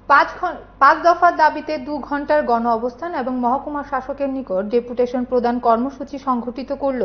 পাঁচ দফার দাবিতে 2 ঘন্টার গণ অবস্থান এবং মহকুমা শাসকের নিকট ডেপুটেশন প্রদান কর্মসূচি সংঘটিত করল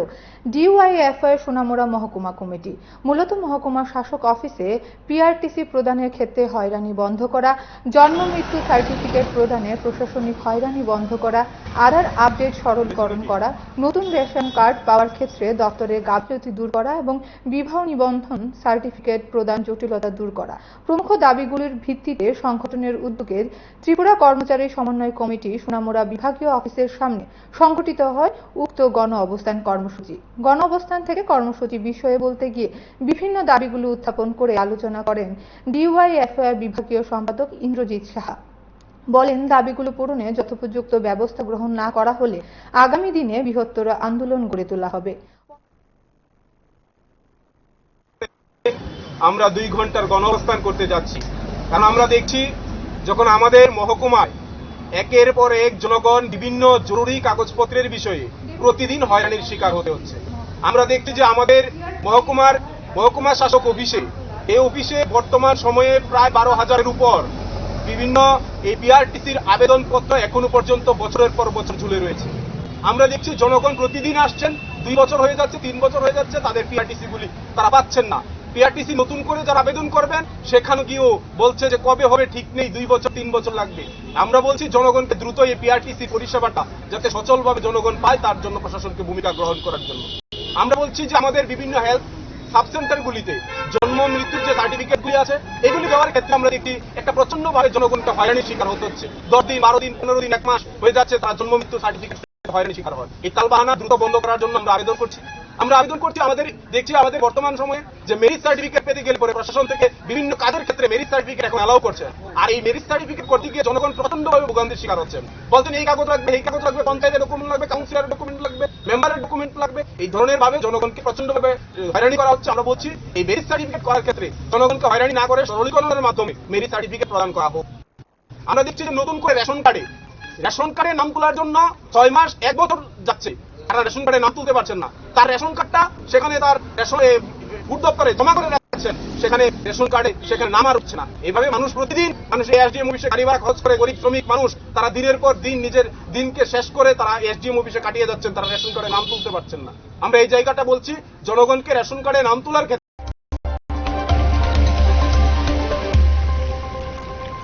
ডিওয়াইএফআই সোনামুড়া মহকুমা কমিটি। মূলত মহকুমা শাসক অফিসে পিআরটিসি প্রদানের ক্ষেত্রে হয়রানি বন্ধ করা, জন্ম মৃত্যু সার্টিফিকেট প্রদানে প্রশাসনিক হয়রানি বন্ধ করা, আধার আপডেট সরলীকরণ করা, নতুন রেশন কার্ড পাওয়ার ক্ষেত্রে দপ্তরের গাফিলতি দূর করা এবং বিবাহ নিবন্ধন সার্টিফিকেট প্রদান জটিলতা দূর করা প্রমুখ দাবিগুলির ভিত্তিতে সংগঠনের উদ্যোগে ত্রিপুরা কর্মচারী সমন্বয় কমিটি সোনামুড়া বিভাগীয় অফিসের সামনে সংগঠিত হয় উক্ত গণ অবস্থান কর্মসূচি। গণ অবস্থান থেকে কর্মসূচি বিষয়ে বলতে গিয়ে বিভিন্ন দাবিগুলো উত্থাপন করে আলোচনা করেন ডিওয়াইএফআই বিভাগীয় সম্পাদক ইন্দ্রজিৎ সাহা। বলেন, দাবিগুলো পূরণে যথোপযুক্ত ব্যবস্থা গ্রহণ না করা হলে আগামী দিনে বৃহত্তর আন্দোলন গড়ে তোলা হবে। আমরা 2 ঘন্টার গণঅবস্থান করতে যাচ্ছি, কারণ আমরা দেখছি যখন আমাদের মহকুমায় একের পর এক জনগণ বিভিন্ন জরুরি কাগজপত্রের বিষয়ে প্রতিদিন হয়রানির শিকার হতে হচ্ছে। আমরা দেখছি যে আমাদের মহকুমা শাসক এই অফিসে বর্তমান সময়ে প্রায় 12,000-এর উপর বিভিন্ন এই পিআরটিসির আবেদনপত্র এখনো পর্যন্ত বছরের পর বছর ঝুলে রয়েছে। আমরা দেখছি জনগণ প্রতিদিন আসছেন, 2 বছর হয়ে যাচ্ছে, 3 বছর হয়ে যাচ্ছে, তাদের পিআরটিসি গুলি তারা পাচ্ছেন না। পিআরটিসি নতুন করে যারা আবেদন করবেন সেখানে গিয়েও বলছে যে কবে হবে ঠিক নেই, 2 বছর 3 বছর লাগবে। আমরা বলছি জনগণকে দ্রুত এই পিআরটিসি পরিষেবাটা যাতে সচলভাবে জনগণ পায় তার জন্য প্রশাসনকে ভূমিকা গ্রহণ করার জন্য আমরা বলছি যে আমাদের বিভিন্ন হেলথ সাবসেন্টারগুলিতে জন্ম মৃত্যুর যে সার্টিফিকেটগুলি আছে এগুলি দেওয়ার ক্ষেত্রে আমরা দেখি একটা প্রচন্ডভাবে জনগণকে হয়রানির শিকার হতে হচ্ছে। 10 দিন 12 দিন 15 দিন 1 মাস হয়ে যাচ্ছে তার জন্ম মৃত্যু সার্টিফিকেট হয়রানির শিকার হয়। এই তালবাহানা দ্রুত বন্ধ করার জন্য আমরা আবেদন করছি। আমাদের বর্তমান সময়ে যে মেরিট সার্টিফিকেট পেতে গেলে পরে প্রশাসন থেকে বিভিন্ন কাজের ক্ষেত্রে মেরিট সার্টিফিকেট এখন অ্যালাউ করছে, আর এই মেরিট সার্টিফিকেট করতে গিয়ে জনগণ প্রচন্ডভাবে ভোগান্তির শিকার হচ্ছেন। বলছেন এই কাগজ লাগবে, পঞ্চায়েতের ডকুমেন্ট লাগবে, কাউন্সিলরের ডকুমেন্ট লাগবে, মেম্বারের ডকুমেন্ট লাগবে। এই ধরনের ভাবে জনগণকে প্রচন্ডভাবে হয়রানি করা হচ্ছে। আমরা বলছি এই মেরিট সার্টিফিকেট করার ক্ষেত্রে জনগণকে হয়রানি না করে সরলীকরণের মাধ্যমে মেরিট সার্টিফিকেট প্রদান করা হোক। আমরা দেখছি যে নতুন করে রেশন কার্ডে নাম তোলার জন্য 6 মাস 1 বছর যাচ্ছে, তারা রেশন কার্ডে নাম তুলতে পারছেন না। তার রেশন কার্ডটা সেখানে তার ফুড দপ্তরে জমা করে রাখছেন, সেখানে রেশন কার্ডে সেখানে নাম আর উঠছে না। এইভাবে মানুষ এসডিএম অফিসে গাড়ি ভাড়া খরচ করে গরিব শ্রমিক মানুষ তারা দিনের পর দিন নিজের দিনকে শেষ করে তারা এসডিএম অফিসে কাটিয়ে যাচ্ছেন, তারা রেশন কার্ডে নাম তুলতে পারছেন না। আমরা এই জায়গাটা বলছি জনগণকে রেশন কার্ডে নাম তোলার